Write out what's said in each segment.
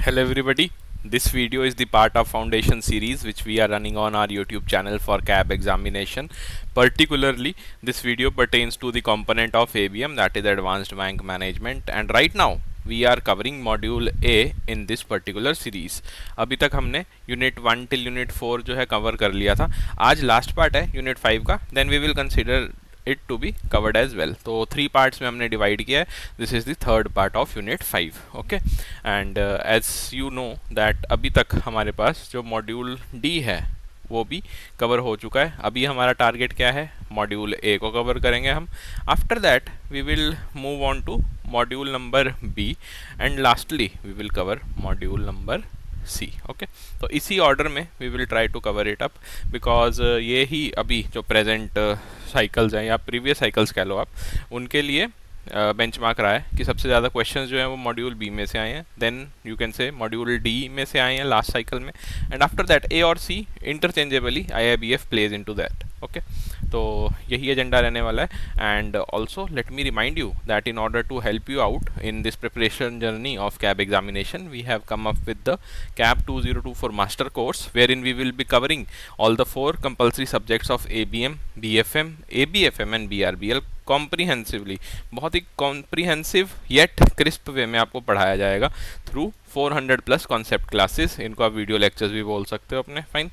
Hello everybody. This video is the part of foundation series which we are running on our YouTube channel for CAB examination. Particularly this video pertains to the component of ABM, that is Advanced Bank Management, and right now we are covering module A in this particular series. अभी तक हमने unit 1 till unit 4 जो है cover कर लिया था. आज last part है यूनिट 5 का. Then we will consider it to be covered as well. तो 3 पार्ट्स में हमने डिवाइड किया है. This is the third part of unit 5. Okay, and as you know that अभी तक हमारे पास जो मॉड्यूल डी है वो भी कवर हो चुका है. अभी हमारा टारगेट क्या है? मॉड्यूल ए को कवर करेंगे हम. After that we will move on to module number B and lastly we will cover module number C. Okay, तो इसी ऑर्डर में we will try to cover it up, because ये ही अभी जो प्रेजेंट साइकिल्स हैं या प्रीवियस साइकिल्स कह लो आप, उनके लिए बेंचमार्क रहा है कि सबसे ज़्यादा क्वेश्चंस जो हैं वो मॉड्यूल बी में से आए हैं. Then you can say module D में से आए हैं लास्ट साइकिल में, एंड आफ्टर दैट ए और C interchangeably IIBF plays into that. Okay, तो यही एजेंडा रहने वाला है. And also let me remind you that in order to help you out in this preparation journey of CAB examination, we have come up with the CAB 2024 master course, wherein we will be covering all the 4 compulsory subjects of ABM, BFM, ABFM and BRBL comprehensively. बहुत ही comprehensive yet crisp वे में आपको पढ़ाया जाएगा through 400 plus concept classes. इनको आप video lectures भी बोल सकते हो अपने. फाइन.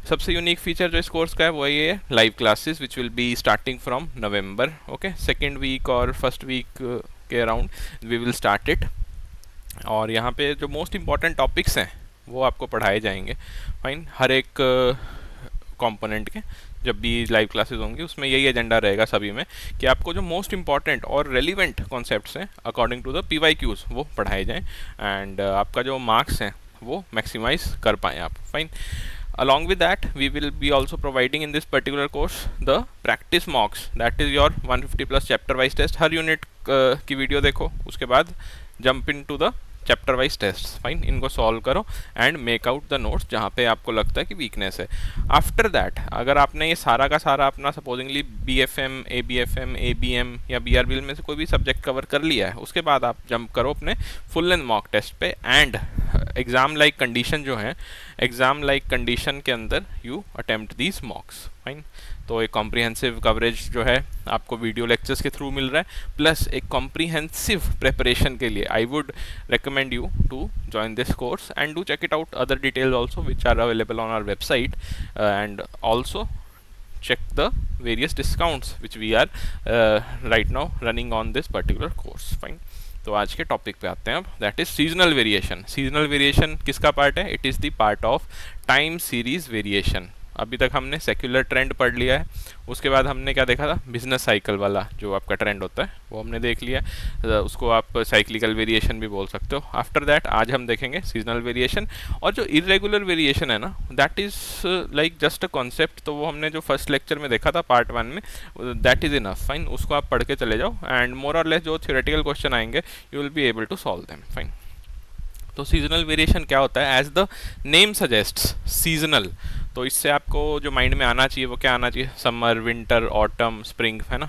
सबसे यूनिक फीचर जो इस कोर्स का है वो ये है live classes which will be starting from November. Okay, second week और फर्स्ट वीक के around we will start it. और यहाँ पे जो मोस्ट इंपॉर्टेंट टॉपिक्स हैं वो आपको पढ़ाए जाएंगे. फाइन. हर एक कंपोनेंट के जब भी लाइव क्लासेस होंगी उसमें यही एजेंडा रहेगा सभी में कि आपको जो मोस्ट इंपॉर्टेंट और रेलिवेंट कॉन्सेप्ट्स हैं अकॉर्डिंग टू द PYQs वो पढ़ाए जाएं, एंड आपका जो मार्क्स हैं वो मैक्सिमाइज कर पाएँ आप. Fine. Along with that, we will be also providing in this particular course the practice mocks, that is your 150 plus chapter wise test. हर यूनिट की वीडियो देखो, उसके बाद jump into the chapter wise test. Fine. इनको solve करो and make out the notes जहाँ पे आपको लगता है कि वीकनेस है. आफ्टर दैट अगर आपने ये सारा का सारा अपना सपोजिंगली BFM, ABFM, ABM या BRBL में से कोई भी सब्जेक्ट कवर कर लिया है, उसके बाद आप जंप करो अपने फुल लेंथ मॉक टेस्ट पे. एंड एग्ज़ाम लाइक कंडीशन जो है, एग्ज़ाम लाइक कंडीशन के अंदर यू अटेम्प्ट दीज मॉक्स. फाइन. तो एक कॉम्प्रिहेंसिव कवरेज जो है आपको वीडियो लेक्चर्स के थ्रू मिल रहा है, प्लस एक कॉम्प्रिहेंसिव प्रिपरेशन के लिए I would recommend you to join this course and do check it out other details also which are available on our website, and also check the various discounts which we are right now running on this particular course. Fine. तो आज के topic पे आते हैं अब, that is seasonal variation. Seasonal variation किसका part है? It is the part of time series variation. अभी तक हमने सेक्युलर ट्रेंड पढ़ लिया है, उसके बाद हमने क्या देखा था? बिजनेस साइकिल वाला जो आपका ट्रेंड होता है वो हमने देख लिया. उसको आप साइक्लिकल वेरिएशन भी बोल सकते हो. आफ्टर दैट आज हम देखेंगे सीजनल वेरिएशन. और जो इरेगुलर वेरिएशन है ना, that is like just a concept. तो वो हमने जो फर्स्ट लेक्चर में देखा था पार्ट 1 में, दैट इज़ इनफ. फाइन. उसको आप पढ़ के चले जाओ एंड मोर और लेस जो थ्योरेटिकल क्वेश्चन आएंगे you will be able to solve them. Fine. तो सीजनल वेरिएशन क्या होता है? As the name suggests, seasonal. तो इससे आपको जो माइंड में आना चाहिए वो क्या आना चाहिए? समर, विंटर, ऑटम, स्प्रिंग, है ना.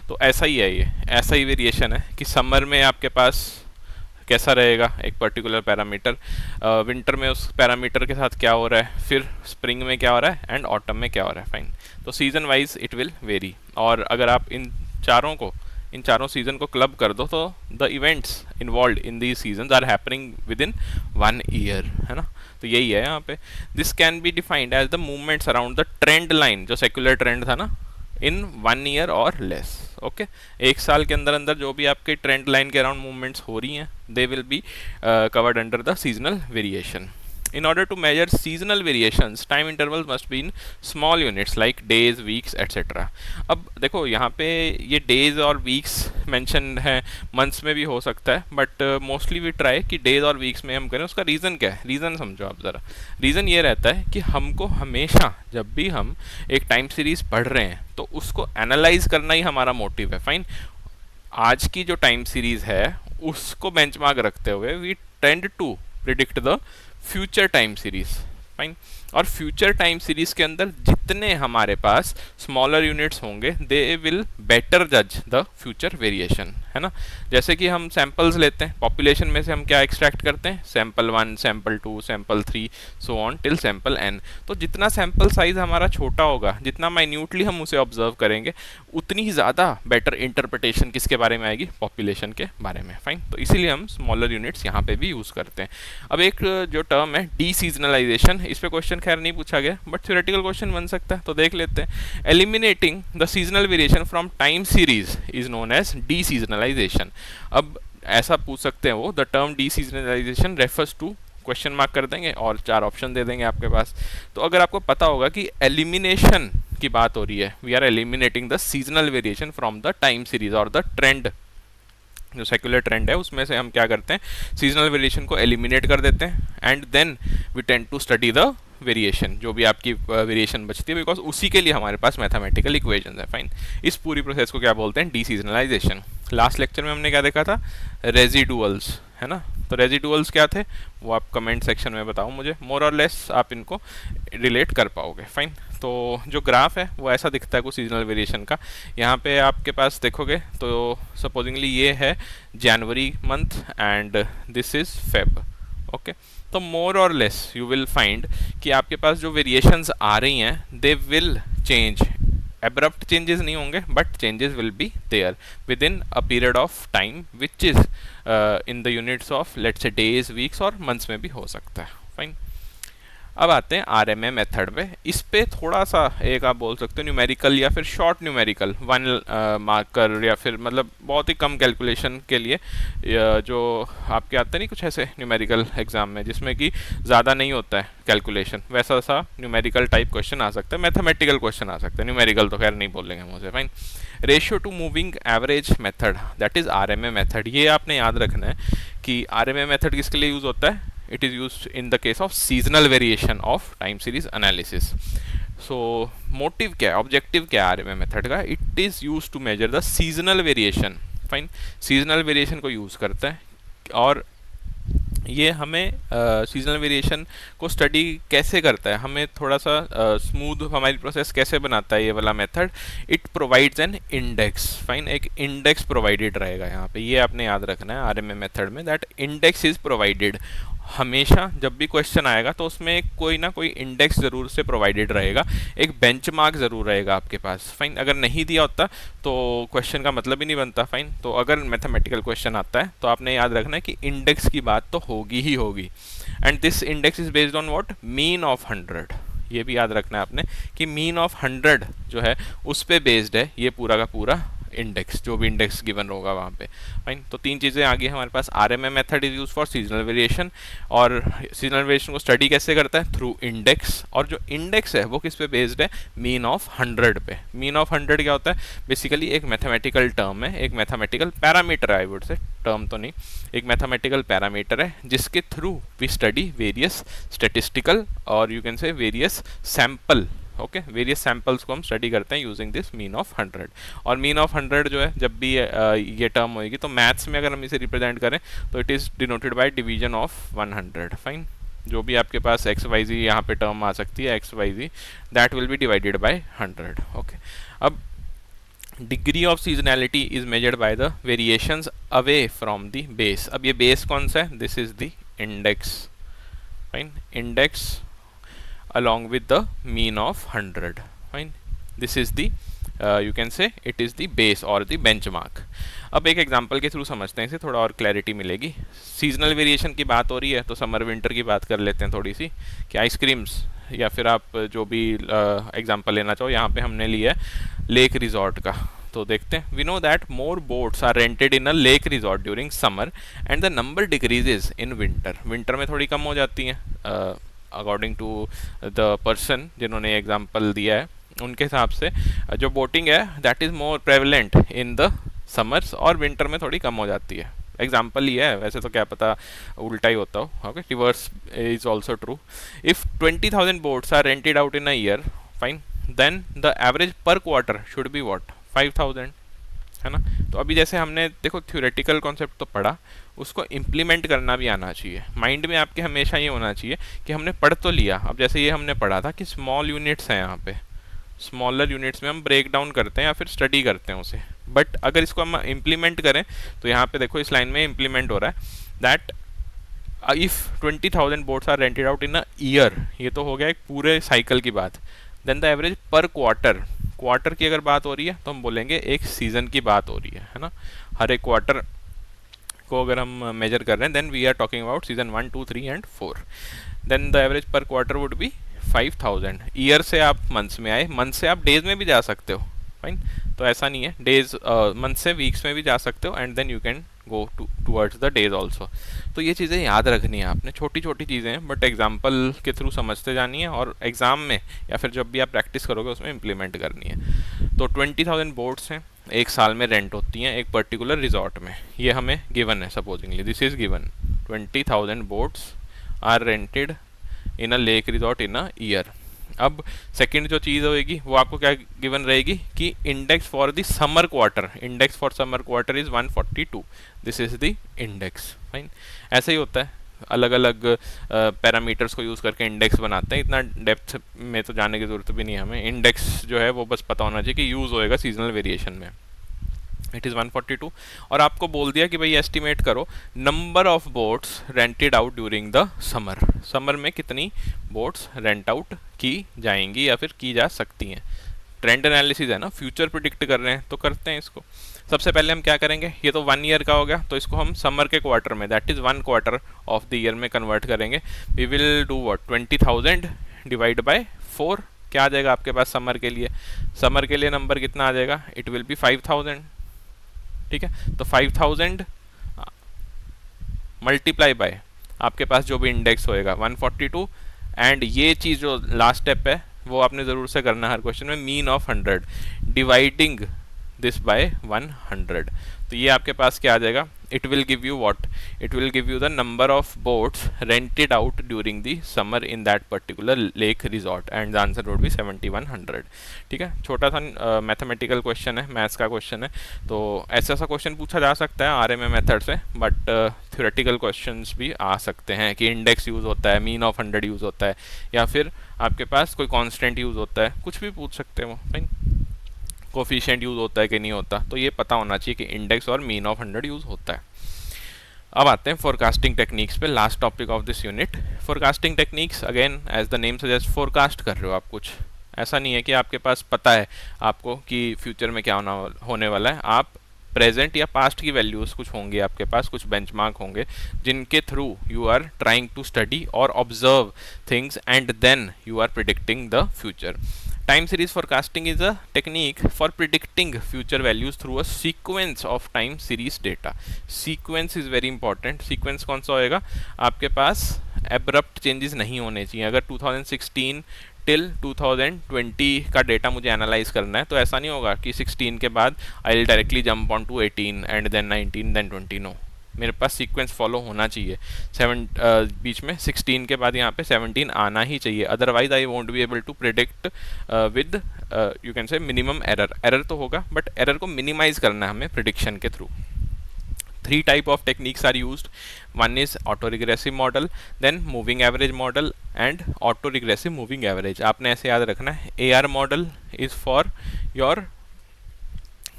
तो ऐसा ही है, ये ऐसा ही वेरिएशन है कि समर में आपके पास कैसा रहेगा एक पर्टिकुलर पैरामीटर, विंटर में उस पैरामीटर के साथ क्या हो रहा है, फिर स्प्रिंग में क्या हो रहा है, एंड ऑटम में क्या हो रहा है. फाइन. तो season wise it will very. और अगर आप इन चारों सीजन को क्लब कर दो तो the events involve in these season are happening within 1 year, है ना. तो यही है यहाँ पे. This can be defined as the movements around the trend line, जो सेक्युलर ट्रेंड था ना, इन 1 ईयर और लेस. ओके, एक साल के अंदर अंदर जो भी आपके ट्रेंड लाइन के अराउंड मूवमेंट्स हो रही हैं they will be covered under the seasonal variation. In order to measure seasonal variations, time intervals must be in small units like days, weeks, etc. अब देखो यहाँ पे ये days और weeks mentioned है, months में भी हो सकता है, but mostly we try कि days और weeks में हम करें. उसका रीज़न क्या है? रीज़न समझो आप ज़रा. रीज़न ये रहता है कि हमको हमेशा जब भी हम एक टाइम सीरीज़ पढ़ रहे हैं तो उसको एनालाइज करना ही हमारा मोटिव है. फाइन. आज की जो टाइम सीरीज़ है उसको बेंचमार्क रखते हुए we tend to predict the future time series. Fine. और फ्यूचर टाइम सीरीज के अंदर जितने हमारे पास स्मॉलर यूनिट्स होंगे दे विल बेटर जज द फ्यूचर वेरिएशन, है ना। जैसे कि हम सैंपल्स लेते हैं, पॉपुलेशन में से हम क्या एक्सट्रैक्ट करते हैं, sample 1, sample 2, sample 3, so on till sample n। तो जितना सैंपल साइज हमारा छोटा होगा, जितना माइन्यूटली हम उसे ऑब्जर्व करेंगे, उतनी ही ज़्यादा बेटर इंटरप्रिटेशन किसके बारे में आएगी, पॉपुलेशन के बारे में। फाइन, तो इसीलिए हम स्मॉलर यूनिट्स यहाँ पे भी यूज़ करते हैं। अब एक जो टर्म है डी सीजनलाइजेशन, इस पर क्वेश्चन खैर नहीं पूछा गया बट थ्योरेटिकल क्वेश्चन बन सकता है, तो देख लेते हैं। Eliminating the seasonal variation from time series is known as deseasonalisation. अब ऐसा पूछ सकते हैं वो, the term deseasonalisation refers to, question mark कर देंगे और 4 ऑप्शन दे देंगे आपके पास। तो अगर आपको पता होगा कि एलिमिनेशन की बात हो रही है, we are eliminating the seasonal variation from the time series और द ट्रेंड, जो सेक्युलर ट्रेंड है उसमें से हम क्या करते हैं, सीजनल वेरिएशन को एलिमिनेट कर देते हैं and then we tend to study the variation, जो भी आपकी वेरिएशन बचती है, बिकॉज उसी के लिए हमारे पास मैथमेटिकल इक्वेशंस है। फाइन, इस पूरी प्रोसेस को क्या बोलते हैं, डी सीजनलाइजेशन। लास्ट लेक्चर में हमने क्या देखा था, रेजिडुअल्स, है ना। तो रेजिडुअल्स क्या थे वो आप कमेंट सेक्शन में बताओ मुझे, मोर और लेस आप इनको रिलेट कर पाओगे। फाइन, तो जो ग्राफ है वो ऐसा दिखता है कुछ सीजनल वेरिएशन का। यहाँ पे आपके पास देखोगे तो सपोजिंगली ये है जनवरी month and this is Feb, okay. तो मोर और लेस यू विल फाइंड कि आपके पास जो वेरिएशंस आ रही हैं they will change, abrupt changes नहीं होंगे but changes will be there within a period of time which is in the units of let's say days, weeks और months में भी हो सकता है। फाइन, अब आते हैं आरएमए मेथड पे। इस पे थोड़ा सा एक आप बोल सकते हो न्यूमेरिकल या फिर शॉर्ट न्यूमेरिकल, 1 मार्कर या फिर मतलब बहुत ही कम कैलकुलेशन के लिए जो आपके आते हैं नहीं कुछ ऐसे न्यूमेरिकल एग्जाम में जिसमें कि ज़्यादा नहीं होता है कैलकुलेशन, वैसा सा न्यूमेरिकल टाइप क्वेश्चन आ सकता है, मैथमेटिकल क्वेश्चन आ सकता है, न्यूमेरिकल तो खैर नहीं बोलेंगे मुझे। Fine, ratio two moving average method that is RMA method. ये आपने याद रखना है कि आरएमए मेथड किसके लिए यूज़ होता है, it is used in the case of seasonal variation of time series analysis. So motive क्या है, objective क्या है RMA method का, it is used to measure the seasonal variation. Fine, seasonal variation को यूज़ करता है और ये हमें सीजनल वेरिएशन को स्टडी कैसे करता है, हमें थोड़ा सा स्मूथ हमारी प्रोसेस कैसे बनाता है ये वाला method, it provides N index. Fine, एक इंडेक्स प्रोवाइडेड रहेगा यहाँ पे, ये आपने याद रखना है आरएमए मेथड में, दैट इंडेक्स इज प्रोवाइडेड। हमेशा जब भी क्वेश्चन आएगा तो उसमें कोई ना कोई इंडेक्स ज़रूर से प्रोवाइडेड रहेगा, एक बेंचमार्क ज़रूर रहेगा आपके पास। फाइन, अगर नहीं दिया होता तो क्वेश्चन का मतलब ही नहीं बनता। फाइन, तो अगर मैथमेटिकल क्वेश्चन आता है तो आपने याद रखना है कि इंडेक्स की बात तो होगी ही होगी, and this index is based on what, mean of 100। ये भी याद रखना है आपने कि मीन ऑफ 100 जो है उस पे बेस्ड है ये पूरा का पूरा इंडेक्स, जो भी इंडेक्स गिवन होगा वहाँ पे। फाइन, तो 3 चीज़ें आ गई हमारे पास। RMA method is use for seasonal variation, और सीजनल वेरिएशन को स्टडी कैसे करता है, थ्रू इंडेक्स, और जो इंडेक्स है वो किस पे बेस्ड है, मीन ऑफ 100 पे। मीन ऑफ 100 क्या होता है, बेसिकली एक मैथमेटिकल टर्म है, एक मैथमेटिकल पैरामीटर है, आई वुड से, टर्म तो नहीं, एक मैथमेटिकल पैरामीटर है जिसके through we study various statistical और you can say various sample, okay, various samples को हम स्टडी करते हैं यूजिंग दिस मीन ऑफ 100। और मीन ऑफ 100 जो है जब भी ये टर्म होगी तो मैथ्स में अगर हम इसे रिप्रेजेंट करें तो it is denoted by division of 100। Fine, जो भी आपके पास एक्स वाई जी यहाँ पे टर्म आ सकती है, X Y Z, that will be divided by 100। Okay, अब degree of seasonality is measured by the variations away from the base. अब ये बेस कौन सा है, this is the index. Fine, index along with the mean of 100. Fine, this is the you can say it is the base or the benchmark. अब एक example के through समझते हैं इसे, थोड़ा और क्लैरिटी मिलेगी। सीजनल वेरिएशन की बात हो रही है तो समर विंटर की बात कर लेते हैं थोड़ी सी, कि आइसक्रीम्स या फिर आप जो भी एग्जांपल लेना चाहो, यहाँ पे हमने लिया है लेक रिजॉर्ट का। तो देखते हैं, we know that more boats are rented in a lake resort during summer and the number decreases in winter. Winter में थोड़ी कम हो जाती हैं अकॉर्डिंग टू द पर्सन जिन्होंने एग्जाम्पल दिया है, उनके हिसाब से जो बोटिंग है that is more prevalent in the summers, और विंटर में थोड़ी कम हो जाती है। एग्जाम्पल ही है, वैसे तो क्या पता उल्टा ही होता हो। Okay, reverse is also true. If 20,000 boats are rented out in a year, fine, then the average per quarter should be what, 5,000, है ना। तो अभी जैसे हमने देखो थ्योरेटिकल कॉन्सेप्ट तो पढ़ा, उसको इम्प्लीमेंट करना भी आना चाहिए। माइंड में आपके हमेशा ये होना चाहिए कि हमने पढ़ तो लिया, अब जैसे ये हमने पढ़ा था कि स्मॉल यूनिट्स हैं यहाँ पे, स्मॉलर यूनिट्स में हम ब्रेक डाउन करते हैं या फिर स्टडी करते हैं उसे। बट अगर इसको हम इम्प्लीमेंट करें तो यहाँ पे देखो इस लाइन में इम्प्लीमेंट हो रहा है that if 20,000 boats are rented out in a year, ये तो हो गया एक पूरे साइकिल की बात। Then the average per quarter, quarter की अगर बात हो रही है तो हम बोलेंगे एक सीजन की बात हो रही है ना। हर एक क्वार्टर को अगर हम मेजर कर रहे हैं then we are talking about season 1, 2, 3 and 4। Then the average per quarter would be 5,000। Year से आप मंथ्स में आए, मंथ से आप डेज में भी जा सकते हो, फाइन। तो ऐसा नहीं है, डेज मंथ से वीक्स में भी जा सकते हो and then you can go towards the days also. तो ये चीज़ें याद रखनी है आपने, छोटी छोटी चीज़ें हैं बट एग्जाम्पल के थ्रू समझते जानी है और एग्ज़ाम में या फिर जब भी आप प्रैक्टिस करोगे उसमें इम्प्लीमेंट करनी है। तो 20,000 बोट्स हैं, एक साल में रेंट होती हैं एक पर्टिकुलर रिजॉर्ट में, ये हमें गिवन है। Supposingly this is given 20,000 boats are rented in a lake resort in a year. अब सेकंड जो चीज़ होगी वो आपको क्या गिवन रहेगी कि index for the summer quarter, index for summer quarter is 142, this is the index, fine. ऐसे ही होता है, अलग अलग पैरामीटर्स को यूज़ करके इंडेक्स बनाते हैं। इतना डेप्थ में तो जाने की ज़रूरत भी नहीं है हमें, इंडेक्स जो है वो बस पता होना चाहिए कि यूज़ होएगा सीजनल वेरिएशन में। इट इज़ 142 और आपको बोल दिया कि भाई एस्टिमेट करो number of boats rented out during the summer, summer में कितनी बोट्स रेंट आउट की जाएंगी या फिर की जा सकती हैं। ट्रेंड एनालिसिस है ना, फ्यूचर प्रिडिक्ट कर रहे हैं तो करते हैं इसको। सबसे पहले हम क्या करेंगे, ये तो 1 ईयर का हो गया तो इसको हम समर के क्वार्टर में, that is 1 quarter of the year में कन्वर्ट करेंगे। We will do what, 20,000 divide by 4, क्या आ जाएगा आपके पास समर के लिए, समर के लिए नंबर कितना आ जाएगा, इट विल बी 5,000, ठीक है। तो 5,000 मल्टीप्लाई बाय आपके पास जो भी इंडेक्स होएगा 142 एंड ये चीज़ जो लास्ट स्टेप है वो आपने ज़रूर से करना है हर क्वेश्चन में, mean of 100 dividing this by 100। तो ये आपके पास क्या आ जाएगा, it will give you what, it will give you the number of boats rented out during the summer in that particular lake resort and the answer would be 7100। ठीक है, छोटा सा mathematical question है, मैथ्स का question है, तो ऐसा question पूछा जा सकता है आरएमए मेथड से, बट थ्योरेटिकल क्वेश्चंस भी आ सकते हैं कि इंडेक्स यूज़ होता है, मीन ऑफ 100 यूज़ होता है, या फिर आपके पास कोई कॉन्स्टेंट यूज़ होता है, कुछ भी पूछ सकते हैं वो, फाइन। कोफिशिएंट यूज़ होता है कि नहीं होता, तो ये पता होना चाहिए कि इंडेक्स और मीन ऑफ 100 यूज़ होता है। अब आते हैं फोरकास्टिंग टेक्निक्स पे, last topic of this unit. Forecasting techniques again as the name suggest, forecast कर रहे हो आप कुछ, ऐसा नहीं है कि आपके पास पता है आपको कि फ्यूचर में क्या होने वाला है, आप प्रेजेंट या पास्ट की वैल्यूज़ कुछ होंगे आपके पास, कुछ बेंचमार्क होंगे जिनके through you are trying to study और observe things and then you are predicting the future. Time series forecasting is a technique for predicting future values through a sequence of time series data. Sequence is very important. Sequence कौन सा होएगा, आपके पास abrupt changes नहीं होने चाहिए। अगर 2016 till 2020 का data मुझे एनालाइज करना है तो ऐसा नहीं होगा कि 16 के बाद I will directly jump on to 18 and then 19 then 20, no, मेरे पास सीक्वेंस फॉलो होना चाहिए। बीच में 16 के बाद यहाँ पे 17 आना ही चाहिए, otherwise I won't be able to predict with you can say minimum error. Error तो होगा बट एरर को मिनिमाइज करना है हमें प्रिडिक्शन के through. 3 type of techniques are used. One is autoregressive model, then moving average model and autoregressive moving average. आपने ऐसे याद रखना है, AR model is for your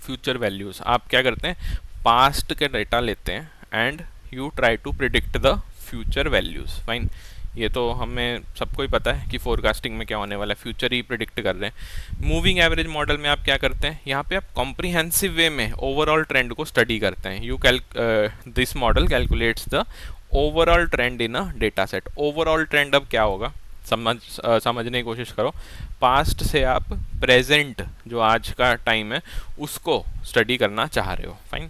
future values. आप क्या करते हैं, पास्ट के डेटा लेते हैं and you try to predict the future values, fine. ये तो हमें सबको ही पता है कि फोरकास्टिंग में क्या होने वाला है, फ्यूचर ही प्रिडिक्ट कर रहे हैं। मूविंग एवरेज मॉडल में आप क्या करते हैं, यहाँ पे आप कॉम्प्रिहेंसिव वे में ओवरऑल ट्रेंड को स्टडी करते हैं। This model calculates the overall trend in a data set. Overall trend अब क्या होगा, समझने की कोशिश करो। पास्ट से आप प्रेजेंट जो आज का टाइम है उसको स्टडी करना चाह रहे हो, फाइन।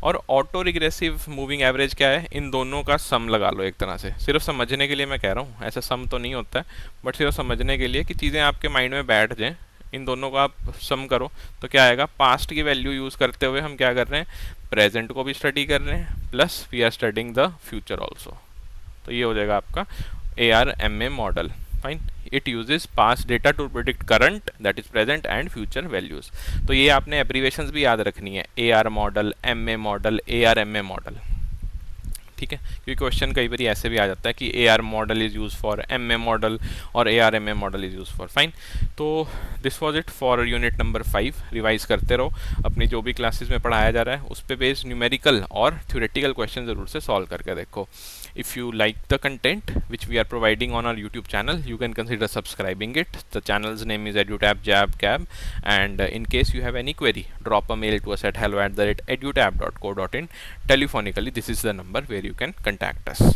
और ऑटो रिग्रेसिव मूविंग एवरेज क्या है, इन दोनों का सम लगा लो एक तरह से, सिर्फ समझने के लिए मैं कह रहा हूँ, ऐसा सम तो नहीं होता है बट सिर्फ समझने के लिए कि चीज़ें आपके माइंड में बैठ जाएँ। इन दोनों का आप सम करो तो क्या आएगा, पास्ट की वैल्यू यूज़ करते हुए हम क्या कर रहे हैं, प्रेजेंट को भी स्टडी कर रहे हैं plus we are studying the future also. तो ये हो जाएगा आपका ARMA model, fine. It uses past data to predict current, that is present and future values. तो ये आपने एब्रीवेशंस भी याद रखनी है, AR model, MA model, ARMA model. ठीक है, क्योंकि क्वेश्चन कई बार ऐसे भी आ जाता है कि AR model is use for MM model और ARMM model is use for. Fine, तो this was it for unit number 5। Revise करते रहो, अपनी जो भी क्लासेस में पढ़ाया जा रहा है उस पे बेस्ड न्यूमेरिकल और थ्योरेटिकल क्वेश्चन ज़रूर से सॉल्व करके देखो। If you like the content which we are providing on our YouTube channel, you can consider subscribing it. The channel's name is EduTab Jab Cab, and in case you have any query, drop a mail to us at hello@edutab.co.in. Telephonically, this is the number where you can contact us.